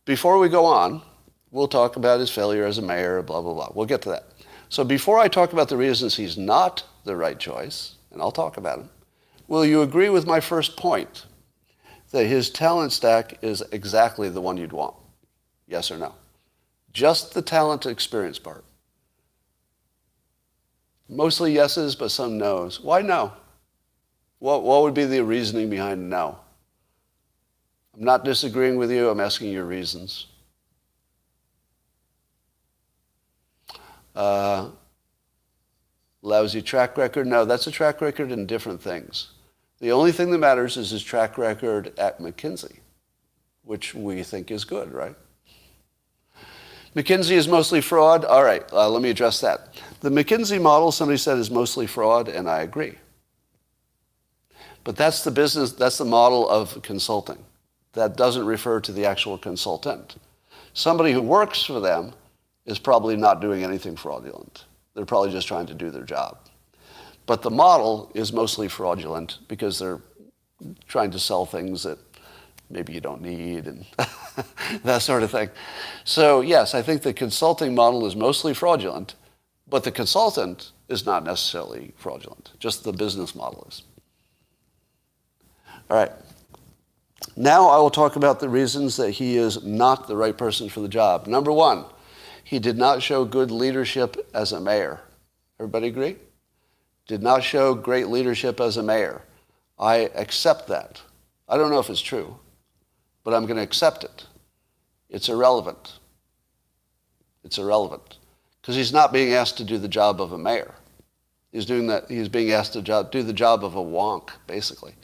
before we go on, we'll talk about his failure as a mayor, blah, blah, blah. We'll get to that. So before I talk about the reasons he's not the right choice, and I'll talk about him. Will you agree with my first point, that his talent stack is exactly the one you'd want? Yes or no? Just the talent experience part. Mostly yeses, but some nos. Why no? What would be the reasoning behind no? I'm not disagreeing with you. I'm asking your reasons. Lousy track record? No, that's a track record in different things. The only thing that matters is his track record at McKinsey, which we think is good, right? McKinsey is mostly fraud. All right, let me address that. The McKinsey model, somebody said, is mostly fraud, and I agree. But that's the business, that's the model of consulting. That doesn't refer to the actual consultant. Somebody who works for them is probably not doing anything fraudulent. They're probably just trying to do their job. But the model is mostly fraudulent because they're trying to sell things that maybe you don't need and that sort of thing. So yes, I think the consulting model is mostly fraudulent, but the consultant is not necessarily fraudulent. Just the business model is. All right. Now I will talk about the reasons that he is not the right person for the job. Number one, he did not show good leadership as a mayor. Everybody agree? Did not show great leadership as a mayor. I accept that. I don't know if it's true, but I'm going to accept it. It's irrelevant. It's irrelevant. Because he's not being asked to do the job of a mayor. He's being asked to do the job of a wonk, basically.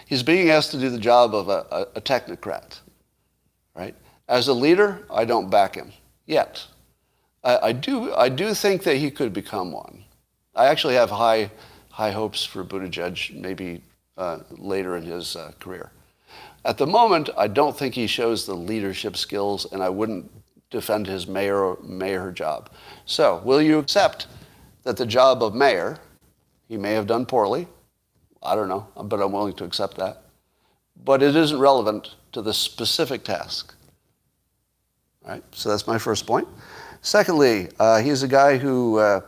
He's being asked to do the job of a technocrat, right? As a leader, I don't back him yet. I do think that he could become one. I actually have high hopes for Buttigieg, maybe later in his career. At the moment, I don't think he shows the leadership skills, and I wouldn't defend his mayor job. So, will you accept that the job of mayor, he may have done poorly, I don't know, but I'm willing to accept that, but it isn't relevant to the specific task. All right, so that's my first point. Secondly, he's a guy who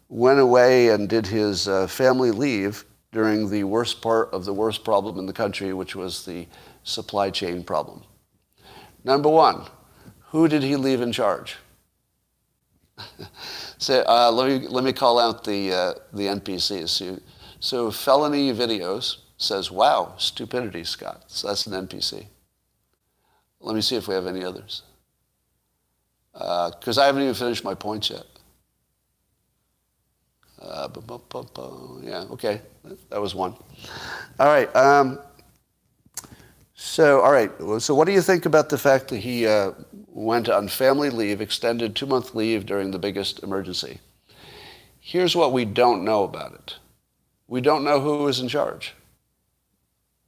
went away and did his family leave during the worst part of the worst problem in the country, which was the supply chain problem. Number one, who did he leave in charge? So let me call out the NPCs. So felony videos says, wow, stupidity, Scott. So that's an NPC. Let me see if we have any others. Because I haven't even finished my points yet. Yeah, okay, that was one. All right. So what do you think about the fact that he went on family leave, extended 2-month leave during the biggest emergency? Here's what we don't know about it. We don't know who was in charge.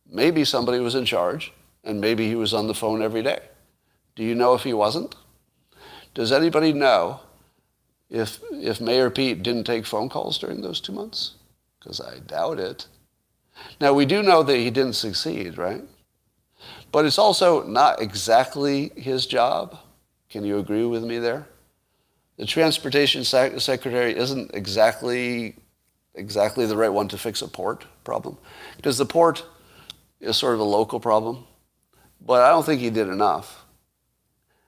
Maybe somebody was in charge, and maybe he was on the phone every day. Do you know if he wasn't? Does anybody know if Mayor Pete didn't take phone calls during those 2 months? Because I doubt it. Now, we do know that he didn't succeed, right? But it's also not exactly his job. Can you agree with me there? The transportation secretary isn't exactly the right one to fix a port problem, because the port is sort of a local problem, but I don't think he did enough.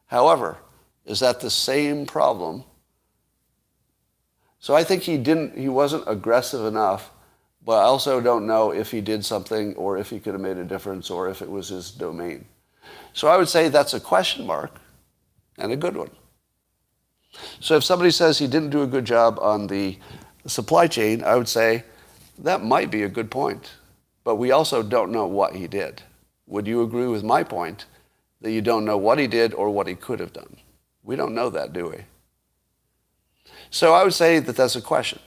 However, is that the same problem? So I think he wasn't aggressive enough, but I also don't know if he did something or if he could have made a difference or if it was his domain. So I would say that's a question mark and a good one. So if somebody says he didn't do a good job on the supply chain, I would say that might be a good point, but we also don't know what he did. Would you agree with my point that you don't know what he did or what he could have done? We don't know that, do we? So I would say that that's a question,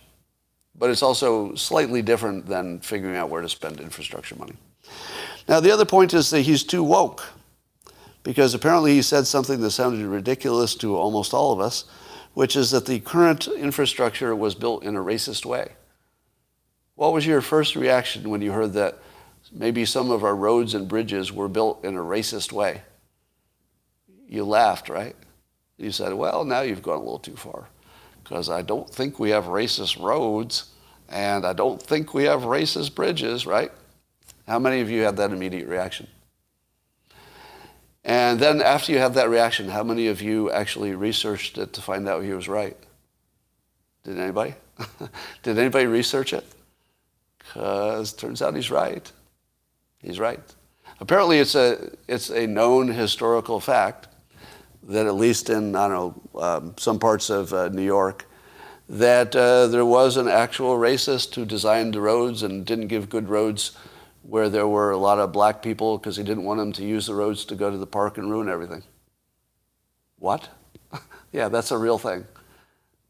but it's also slightly different than figuring out where to spend infrastructure money. Now, the other point is that he's too woke, because apparently he said something that sounded ridiculous to almost all of us, which is that the current infrastructure was built in a racist way. What was your first reaction when you heard that maybe some of our roads and bridges were built in a racist way? You laughed, right? You said, well, now you've gone a little too far, because I don't think we have racist roads And I don't think we have racist bridges, right? How many of you had that immediate reaction? And then after you have that reaction, how many of you actually researched it to find out he was right? Did anybody? Did anybody research it? Because it turns out he's right. He's right. Apparently it's a known historical fact that at least in, I don't know, some parts of New York, that there was an actual racist who designed the roads and didn't give good roads where there were a lot of black people because he didn't want them to use the roads to go to the park and ruin everything. What? Yeah, that's a real thing.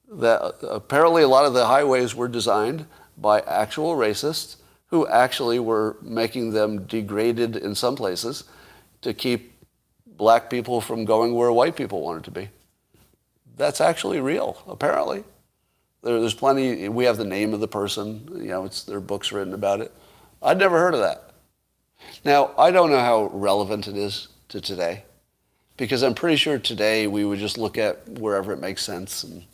That apparently a lot of the highways were designed by actual racists who actually were making them degraded in some places to keep black people from going where white people wanted to be. That's actually real, apparently. There's plenty, we have the name of the person, there are books written about it. I'd never heard of that. Now, I don't know how relevant it is to today, because I'm pretty sure today we would just look at wherever it makes sense and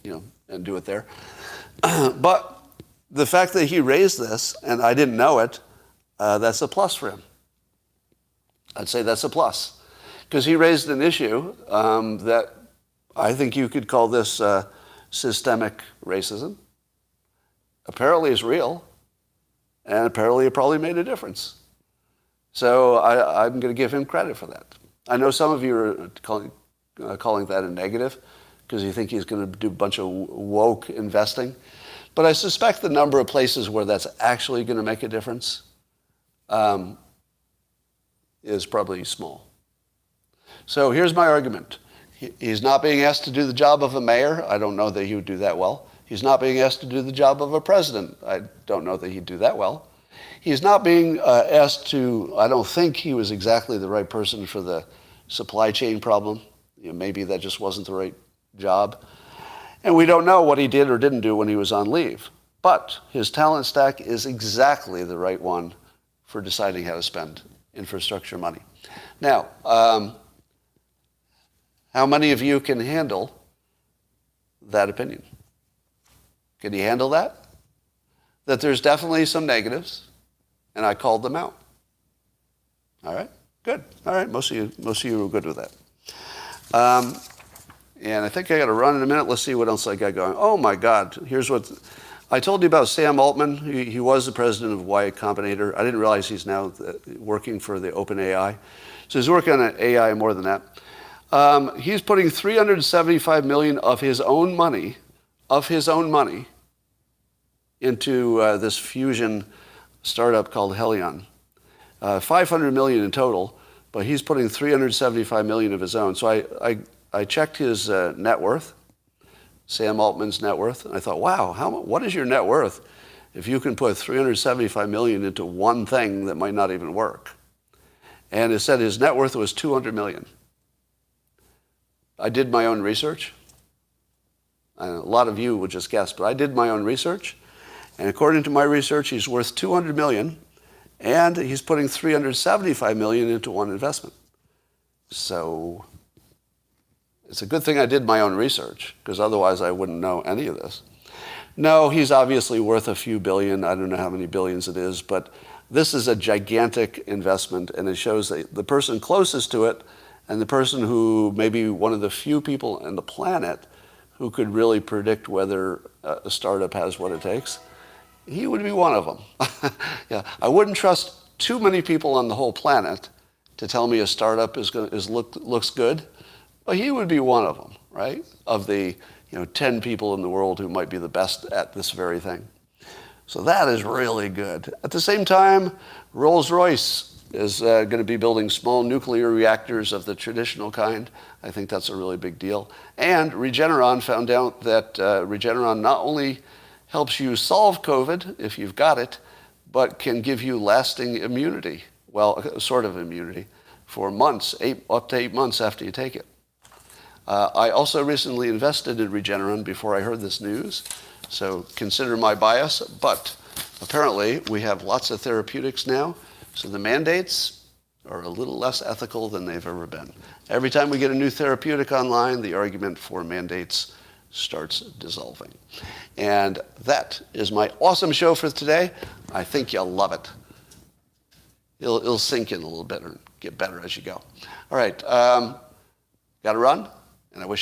do it there. But the fact that he raised this, and I didn't know it, that's a plus for him. I'd say that's a plus. Because he raised an issue that I think you could call this systemic racism. Apparently it's real. And apparently it probably made a difference. So I'm going to give him credit for that. I know some of you are calling that a negative because you think he's going to do a bunch of woke investing. But I suspect the number of places where that's actually going to make a difference is probably small. So here's my argument. He's not being asked to do the job of a mayor. I don't know that he would do that well. He's not being asked to do the job of a president. I don't know that he'd do that well. He's not being asked to, I don't think he was exactly the right person for the supply chain problem. Maybe that just wasn't the right job. And we don't know what he did or didn't do when he was on leave. But his talent stack is exactly the right one for deciding how to spend infrastructure money. Now, how many of you can handle that opinion? Can you handle that? That there's definitely some negatives, and I called them out. All right, good. All right, most of you were good with that. And I think I got to run in a minute. Let's see what else I got going. Oh my God, here's what I told you about. Sam Altman. He was the president of Y Combinator. I didn't realize he's now working for the OpenAI. So he's working on AI more than that. He's putting $375 million of his own money into this fusion startup called Helion. $500 million in total, but he's putting $375 million of his own. So I checked his net worth, Sam Altman's net worth, and I thought, wow, what is your net worth if you can put $375 million into one thing that might not even work? And it said his net worth was $200 million. I did my own research. A lot of you would just guess, but I did my own research. And according to my research, he's worth $200 million, and he's putting $375 million into one investment. So it's a good thing I did my own research, because otherwise I wouldn't know any of this. No, he's obviously worth a few billion. I don't know how many billions it is, but this is a gigantic investment, and it shows that the person closest to it and the person who may be one of the few people on the planet who could really predict whether a startup has what it takes, he would be one of them. Yeah, I wouldn't trust too many people on the whole planet to tell me a startup looks good, but he would be one of them, right? Of the 10 people in the world who might be the best at this very thing. So that is really good. At the same time, Rolls-Royce is going to be building small nuclear reactors of the traditional kind. I think that's a really big deal. And Regeneron found out that Regeneron not only helps you solve COVID if you've got it, but can give you lasting immunity. Well, sort of immunity for months, up to 8 months after you take it. I also recently invested in Regeneron before I heard this news, so consider my bias, but apparently we have lots of therapeutics now, so the mandates are a little less ethical than they've ever been. Every time we get a new therapeutic online, the argument for mandates starts dissolving. And that is my awesome show for today. I think you'll love it. It'll sink in a little bit and get better as you go. All right, got to run, and I wish